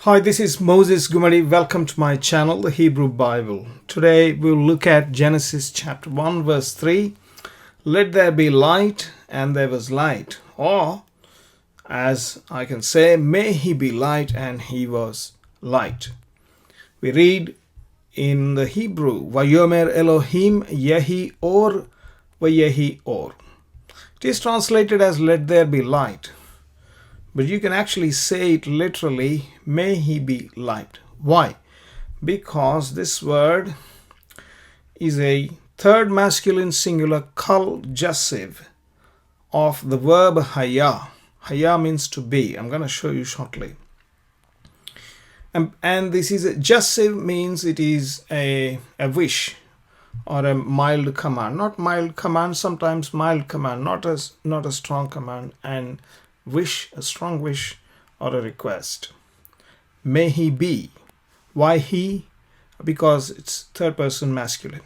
Hi, this is Moses Gumadi. Welcome to my channel, the Hebrew Bible. Today we'll look at Genesis chapter 1 verse 3. Let there be light, and there was light. Or, as I can say, may he be light, and he was light. We read in the Hebrew, Vayomer Elohim YEHI or YEHI or. It is translated as let there be light. But you can actually say it literally, may he be light. Why? Because this word is a third masculine singular kal jussive of the verb haya. Haya means to be. I'm going to show you shortly. And this is a jussive, means it is a wish or a mild command. Not mild command, sometimes mild command, not a strong command. And wish, a strong wish or a request. May he be. Why he? Because it's third person masculine.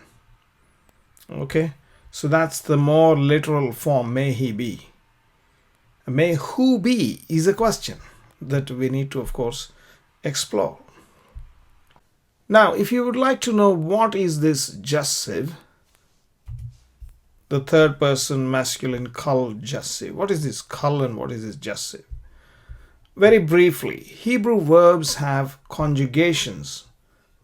Okay, so that's the more literal form, may he be. May who be is a question that we need to, of course, explore. Now, if you would like to know what is this jussive, the third person masculine kal jussive. What is this kal and what is this jussive? Very briefly, Hebrew verbs have conjugations,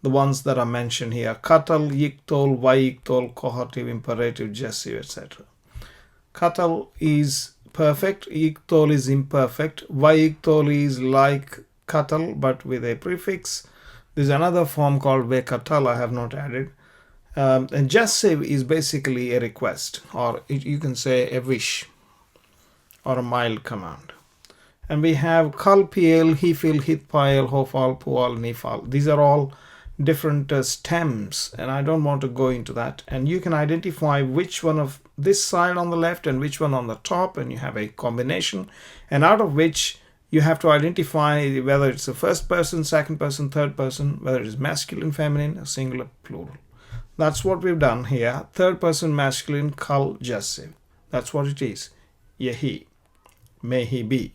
the ones that are mentioned here: katal, yiktol, vayiktol, cohative, imperative, jussive, etc. Katal is perfect, yiktol is imperfect, vayiktol is like katal but with a prefix. There's another form called vekatal I have not added. And jussive is basically a request, or you can say a wish or a mild command. And we have kal piel, hifil, hitpael, hofal, pual, nifal. These are all different stems, and I don't want to go into that. And you can identify which one of this side on the left and which one on the top, and you have a combination, and out of which you have to identify whether it's a first person, second person, third person, whether it is masculine, feminine, or singular, plural. That's what we've done here. Third person masculine kal jussive. That's what it is. YEHI. May he be.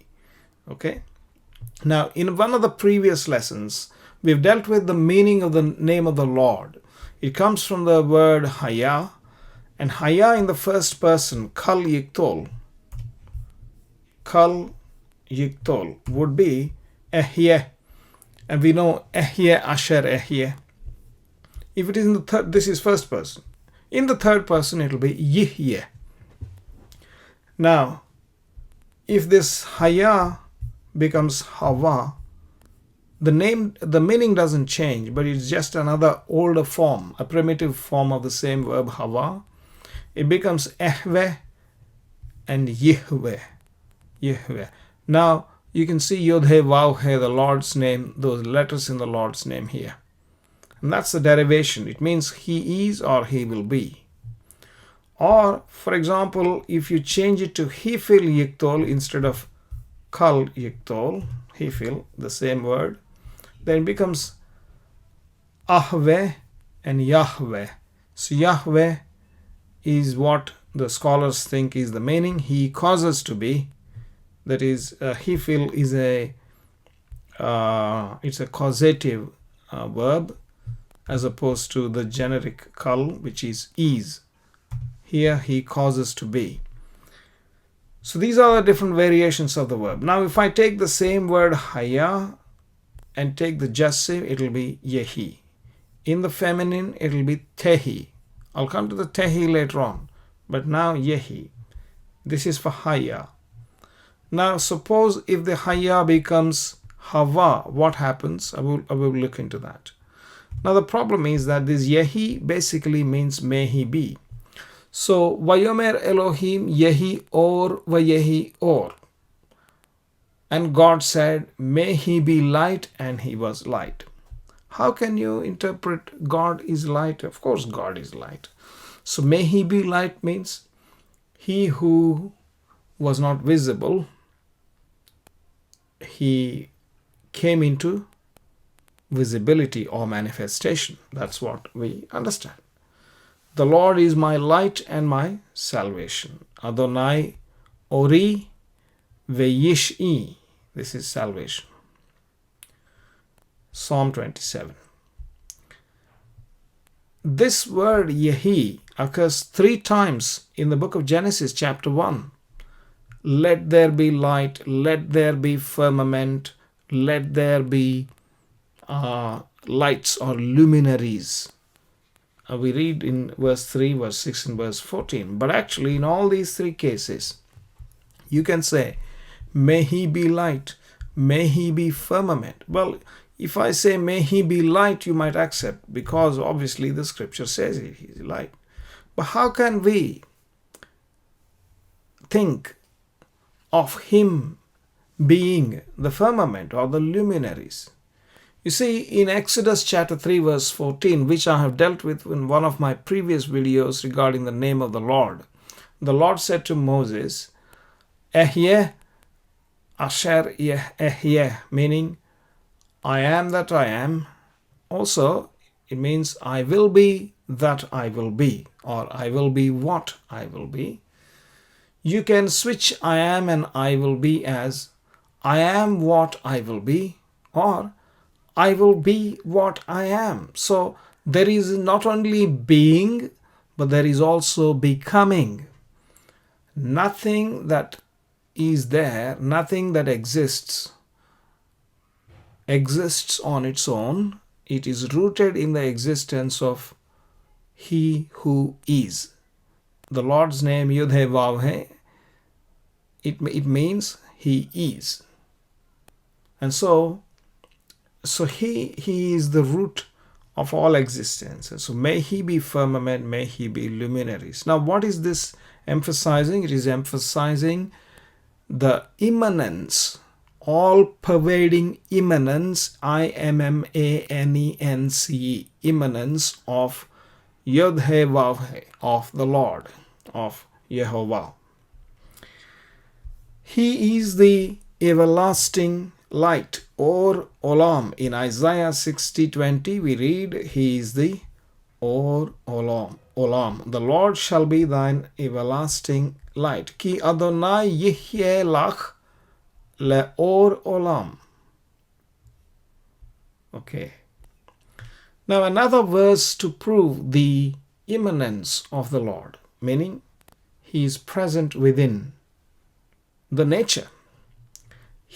Okay. Now, in one of the previous lessons, we've dealt with the meaning of the name of the Lord. It comes from the word haya. And haya in the first person, kal yiktol. Kal yiktol would be ehyeh. And we know ehyeh, asher ehyeh. If it is in the third, this is first person. In the third person, it will be YEHI. Now, if this haya becomes hava, the meaning doesn't change, but it's just another older form, a primitive form of the same verb hava. It becomes ehve and YHWH. YHWH. Now, you can see yodhe, vowhe, the Lord's name, those letters in the Lord's name here. And that's the derivation. It means he is or he will be. Or, for example, if you change it to hifil yiktol instead of kal yiktol, hifil, the same word, then it becomes ahve and Yahweh. So Yahweh is what the scholars think is the meaning. He causes to be. That is, hifil is it's a causative verb, as opposed to the generic kal, which is. Here he causes to be. So these are the different variations of the verb. Now if I take the same word haya and take the jussive, it will be YEHI. In the feminine, it will be tehi. I'll come to the tehi later on. But now YEHI. This is for haya. Now suppose if the haya becomes hava, what happens? I will look into that. Now the problem is that this YEHI basically means may he be. So Vayomer Elohim YEHI or YEHI or. And God said, may he be light, and he was light. How can you interpret God is light? Of course God is light. So may he be light means he who was not visible, he came into visibility or manifestation. That's what we understand. The Lord is my light and my salvation. Adonai ori veyishi. This is salvation. Psalm 27. This word YEHI occurs 3 times in the book of Genesis chapter 1. Let there be light, let there be firmament, let there be lights or luminaries. We read in verse 3, verse 6 and verse 14. But actually in all these 3 cases, you can say, may he be light, may he be firmament. Well, if I say may he be light, you might accept, because obviously the scripture says he is light. But how can we think of him being the firmament or the luminaries? You see, in Exodus chapter 3 verse 14, which I have dealt with in one of my previous videos regarding the name of the Lord said to Moses, Ehyeh asher ehyeh, meaning I am that I am. Also, it means I will be that I will be, or I will be what I will be. You can switch I am and I will be as I am what I will be, or I will be what I am. So there is not only being, but there is also becoming. Nothing that is there, nothing that exists on its own. It is rooted in the existence of He who is. The Lord's name YHWH, it means He is. And so he is the root of all existence. And so may He be firmament, may He be luminaries. Now what is this emphasizing? It is emphasizing the imminence, all-pervading imminence, IMMANENCE, imminence of YHWH, of the Lord, of Yehovah. He is the everlasting light, or olam. In Isaiah 60:20 we read, He is the or olam. The Lord shall be thine everlasting light. Ki Adonai yihyeh lach le'or olam. Okay. Now another verse to prove the imminence of the Lord, meaning He is present within the nature.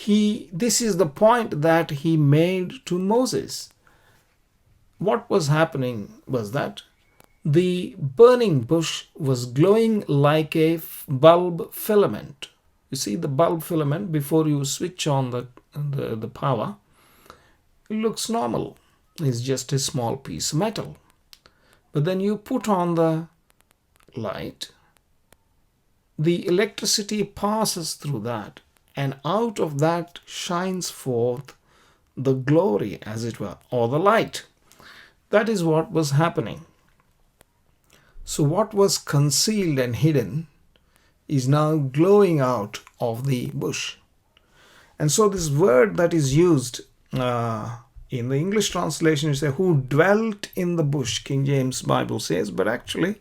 This is the point that He made to Moses. What was happening was that the burning bush was glowing like a bulb filament. You see the bulb filament, before you switch on the power, it looks normal. It's just a small piece of metal. But then you put on the light, the electricity passes through that, and out of that shines forth the glory, as it were, or the light. That is what was happening. So what was concealed and hidden is now glowing out of the bush. And so this word that is used in the English translation is who dwelt in the bush, King James Bible says, but actually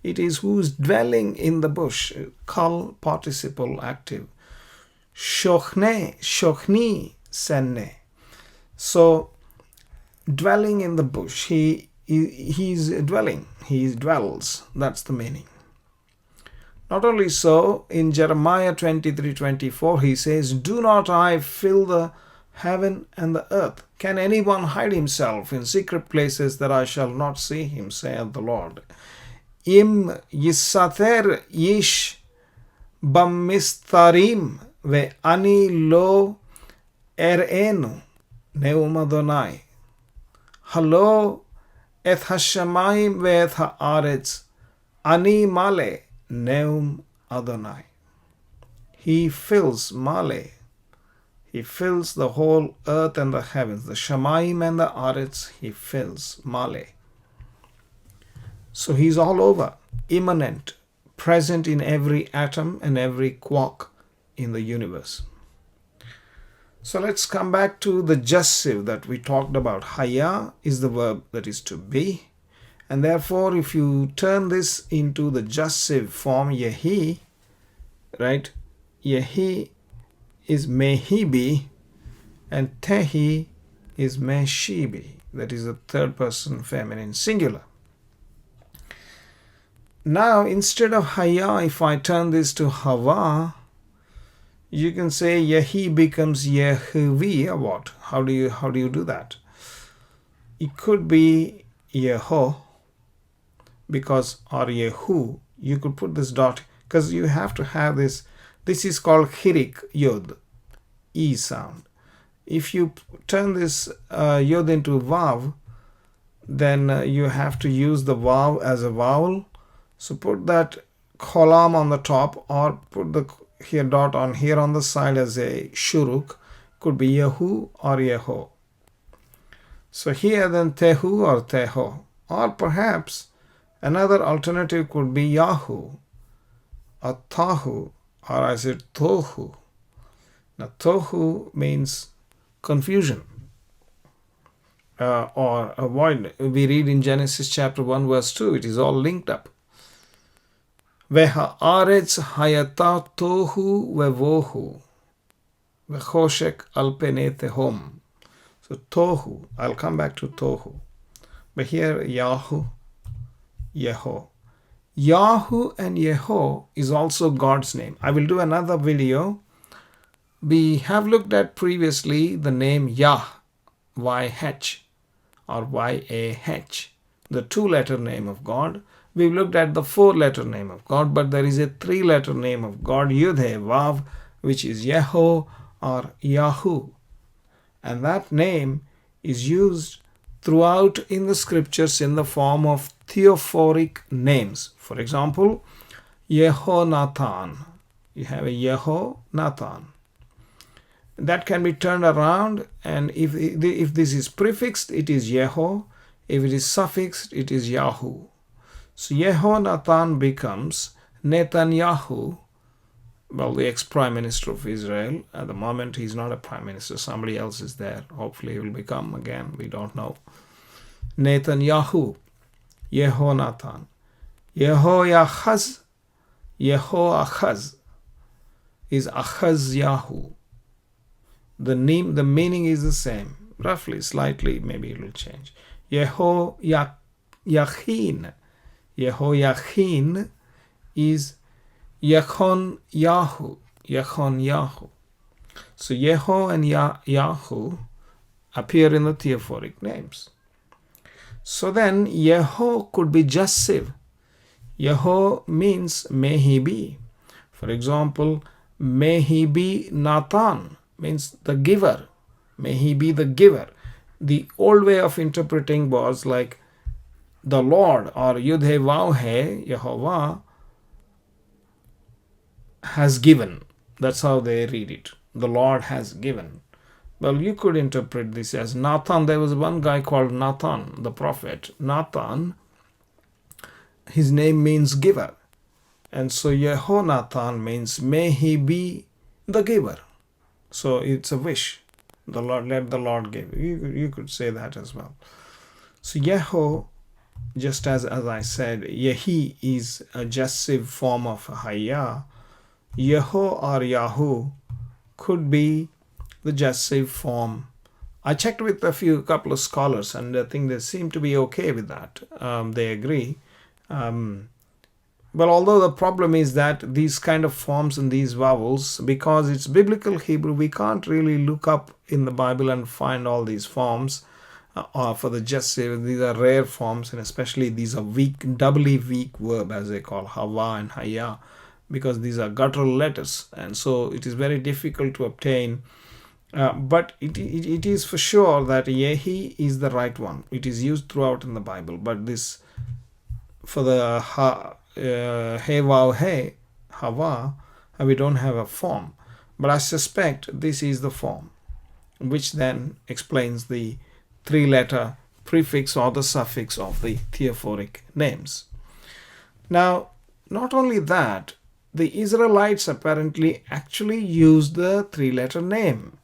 it is who's dwelling in the bush, kal participle active. Shochni senne. So dwelling in the bush, he's dwelling, he dwells. That's the meaning. Not only so, in Jeremiah 23:24 he says, do not I fill the heaven and the earth? Can anyone hide himself in secret places that I shall not see him, saith the Lord? Im yisater yish bamistarim ve ani lo erenu neum Adonai. Halo eth hashamayim ve eth haaretz ani male neum Adonai. He fills male. He fills the whole earth and the heavens. The shamayim and the aretz, He fills male. So He's all over, immanent, present in every atom and every quark in the universe. So let's come back to the jussive that we talked about. Haya is the verb that is to be. And therefore, if you turn this into the jussive form, YEHI, right? YEHI is may he be, and tehi is may she be. That is the third person feminine singular. Now instead of haya, if I turn this to hava, you can say YEHI becomes YHVH. What? How do you do that? It could be yeho, because or yehu. You could put this dot because you have to have this. This is called hirik yod, e sound. If you turn this yod into vav, then you have to use the vav as a vowel. So put that column on the top, or put the here dot on here on the side as a shuruk. Could be yehu or yeho. So here then tehu or teho, or perhaps another alternative could be yahu or tahu, or I said tohu. Now tohu means confusion or avoid. We read in Genesis chapter 1 verse 2, it is all linked up. Veha aretz hayata tohu vevohu vechoshek alpene tehom. So tohu, I'll come back to tohu. But here Yahu, Yeho. Yahu and Yeho is also God's name. I will do another video. We have looked at previously the name YHWH or YAH, the 2-letter name of God. We've looked at the 4-letter name of God, but there is a 3-letter name of God, Yud-He Vav, which is Yeho or Yahu. And that name is used throughout in the scriptures in the form of Theophoric names. For example, Yehonathan. You have a Yehonathan. That can be turned around, and if this is prefixed, it is Yeho. If it is suffixed, it is Yahu. So Yehonathan becomes Netanyahu. Well, the ex-prime minister of Israel. At the moment, he's not a prime minister. Somebody else is there. Hopefully, he will become again. We don't know. Netanyahu, Yehonathan, Yehoyahaz, Yehoachaz is Achazyahu. The meaning is the same. Roughly, slightly, maybe it will change. Yehoyachin. Yehoyachin is Yachon Yahu. Yachon Yahu. So Yeho and Yahu appear in the Theophoric names. So then Yeho could be Jassiv. Yeho means may he be. For example, may he be Nathan means the giver. May he be the giver. The old way of interpreting was like the Lord or Yud-He Vav-He, Yehovah, has given. That's how they read it. The Lord has given. Well, you could interpret this as Nathan. There was one guy called Nathan, the prophet. Nathan, his name means giver. And so Yehonathan means may he be the giver. So it's a wish. The Lord, let the Lord give. You could say that as well. So Yeho, just as I said, Yehi is a gessive form of Haya. Yeho or Yahu could be the gessive form. I checked with couple of scholars, and I think they seem to be okay with that. They agree. Well, although the problem is that these kind of forms and these vowels, because it's biblical Hebrew, we can't really look up in the Bible and find all these forms for the gessive. These are rare forms, and especially these are weak, doubly weak verb, as they call Hava and Haya, because these are guttural letters, and so it is very difficult to obtain. But it is for sure that Yehi is the right one. It is used throughout in the Bible, but this for the He Vav He, Hava, we don't have a form. But I suspect this is the form, which then explains the 3-letter prefix or the suffix of the Theophoric names. Now, not only that, the Israelites apparently actually used the 3-letter name.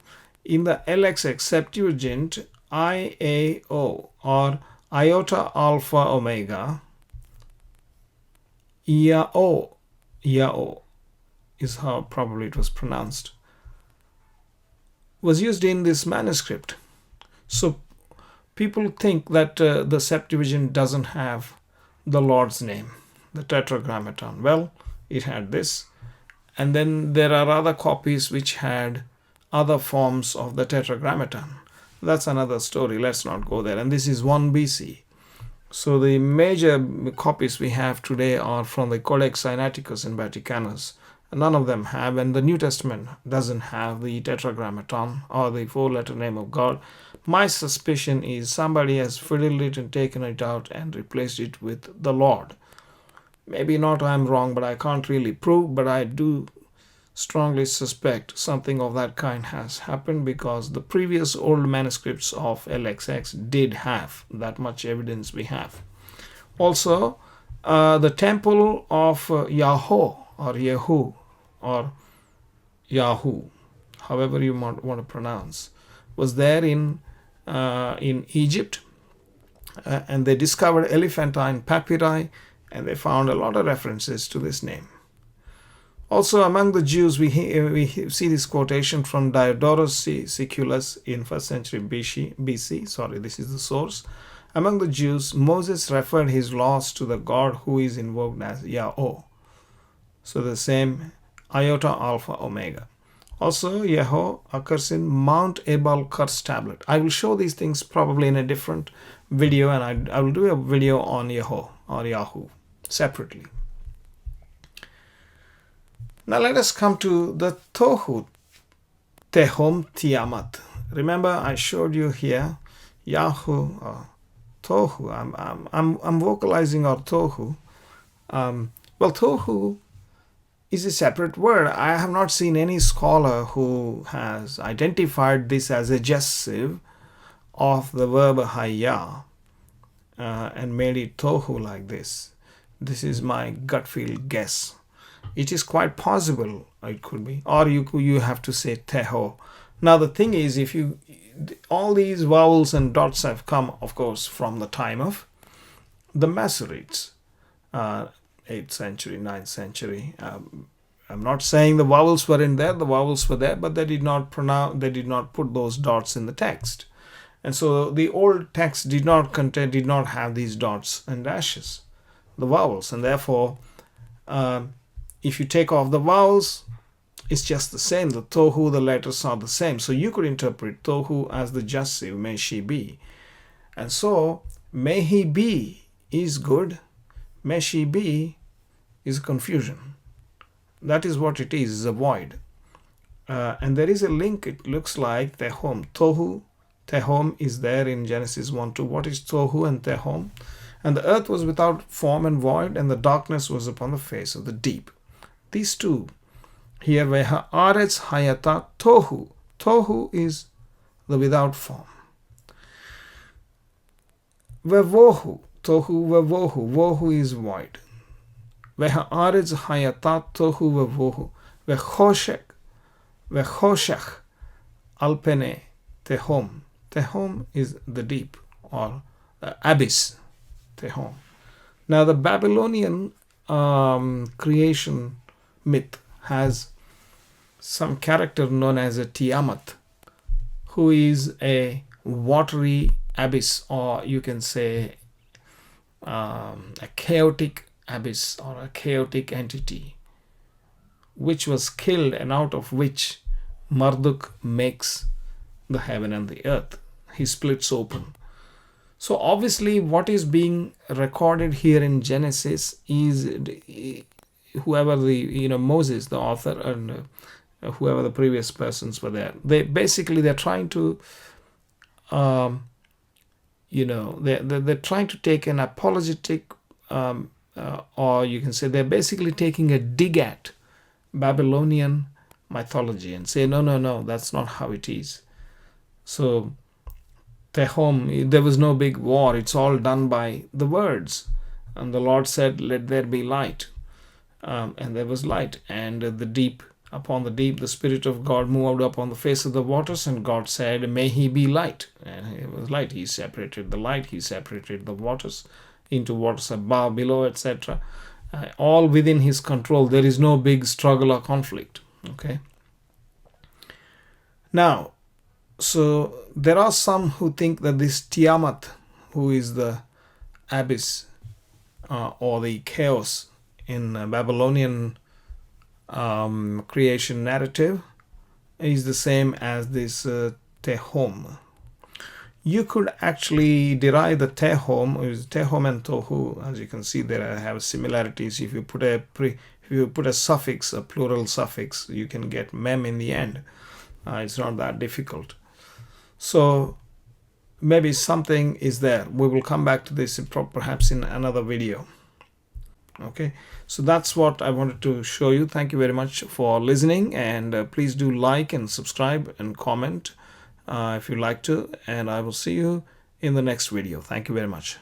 In the LXX Septuagint, IAO or Iota Alpha Omega, Yao is how probably it was pronounced, was used in this manuscript. So people think that the Septuagint doesn't have the Lord's name, the Tetragrammaton. Well, it had this. And then there are other copies which had other forms of the Tetragrammaton. That's another story. Let's not go there. And this is 1 BC. So the major copies we have today are from the Codex Sinaiticus and Vaticanus. None of them have, and the New Testament doesn't have the Tetragrammaton or the four-letter name of God. My suspicion is somebody has fiddled it and taken it out and replaced it with the Lord. Maybe not, I'm wrong, but I can't really prove, but I do strongly suspect something of that kind has happened, because the previous old manuscripts of LXX did have that much evidence we have. Also, the temple of Yahweh or Yehu or Yahoo, however you want to pronounce, was there in Egypt, and they discovered elephantine papyri, and they found a lot of references to this name. Also, among the Jews, we see this quotation from Diodorus Siculus in 1st century BC. Sorry, this is the source. Among the Jews, Moses referred his laws to the God who is invoked as Yahweh. So the same iota, alpha, omega. Also, Yahweh occurs in Mount Ebal curse tablet. I will show these things probably in a different video, and I will do a video on Yahweh or Yahoo separately. Now let us come to the tohu, tehom, tiamat. Remember, I showed you here Yahoo or tohu. I'm vocalizing our tohu. Well, tohu is a separate word. I have not seen any scholar who has identified this as a gessive of the verb hayya and made it tohu like this. This is my gut feel guess. It is quite possible it could be, or you have to say teho. Now the thing is, if all these vowels and dots have come, of course, from the time of the Masoretes, 8th century, 9th century. I'm not saying the vowels were in there; the vowels were there, but they did not put those dots in the text, and so the old text did not have these dots and dashes, the vowels, and therefore. If you take off the vowels, it's just the same. The tohu, the letters are the same. So you could interpret tohu as the gessive, may she be. And so, may he be is good. May she be is confusion. That is what it is a void. And there is a link, it looks like tehom. Tohu, tehom is there in Genesis 1:2. What is tohu and tehom? And the earth was without form and void, and the darkness was upon the face of the deep. These two here, ve'ha'aretz hayata tohu. Tohu is the without form. Ve'vohu, tohu ve'vohu. Vohu is void. Ve'ha'aretz hayata tohu ve'vohu. Ve'choshech alpene tehom. Tehom is the deep or abyss. Tehom. Now the Babylonian creation myth has some character known as a Tiamat, who is a watery abyss, or you can say a chaotic abyss or a chaotic entity, which was killed and out of which Marduk makes the heaven and the earth. He splits open. So obviously what is being recorded here in Genesis is whoever Moses, the author, and whoever the previous persons were there. They're trying to, they're trying to take an apologetic, or you can say they're basically taking a dig at Babylonian mythology and say, no, that's not how it is. So, Tehom, there was no big war. It's all done by the words. And the Lord said, let there be light. And there was light. And upon the deep, the Spirit of God moved upon the face of the waters. And God said, may he be light. And it was light. He separated the light. He separated the waters into waters above, below, etc. All within his control. There is no big struggle or conflict. Okay. Now, So there are some who think that this Tiamat, who is the abyss or the chaos in Babylonian creation narrative, is the same as this Tehom. You could actually derive the Tehom, and Tohu. As you can see, there have similarities. If you put a suffix, a plural suffix, you can get mem in the end. It's not that difficult. So maybe something is there. We will come back to this perhaps in another video. Okay, so that's what I wanted to show you. Thank you very much for listening, and please do like and subscribe and comment if you like to, and I will see you in the next video. Thank you very much.